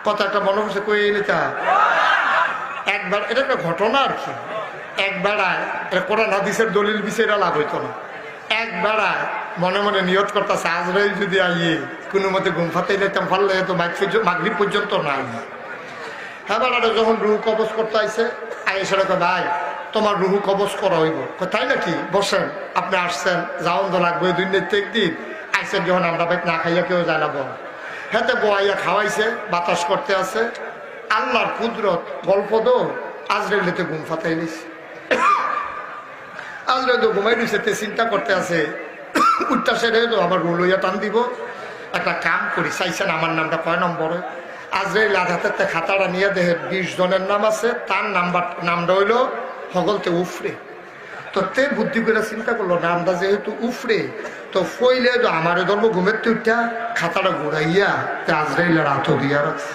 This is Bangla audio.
কথা একটা মনে হচ্ছে কই এলিতা একবার, এটা একটা ঘটনা আর কি। একবেড়ায় এটা কোরআন হাদিসের দলিল বিষয়টা লাভ হইতো না। একবেড়ায় মনে মনে নিয়ত করতেছে আজরাইল যদি আইয়ে কোনো মতে ঘুম ফাতে নিতাম পারলে তো মাগরিব পর্যন্ত নাই। হ্যাঁ বেড়াটা যখন রুহু কবজ করতে আইসে আইসা ভাই তোমার রুহু কবজ করা হইব, তাই নাকি বসেন আপনি আসছেন যাওন তো লাগবে দুই একদিন আইসেন যখন আমরা ভাই না খাইয়া কেউ জানাবো। হ্যাঁ বয়াইয়া খাওয়াইছে, বাতাস করতে আছে, আল্লাহর কুদরত গল্প দো আজরাইলেতে ঘুম ফাতাই নিছে। আজরাইল তো ঘুমাই দিছে, তে চিন্তা করতে আছে উঠটা সেরে তো আমার রুল হইয়া টান দিব, একটা কাম করি চাইছেন আমার নামটা কয় নম্বরে। আজরাইল আধাতে খাতাটা নিয়ে দেখে 20 জনের নাম আছে, তার নামটা হইলো হগলতে উফরে। তো তে বুদ্ধি করে চিন্তা করলো নামটা যেহেতু উফরে তো ফইলে তো আমার ধর্ম ঘুমের তুইটা খাতাটা ঘুরাইয়া তে আজরাইলের হাতও দিয়া রাখছে।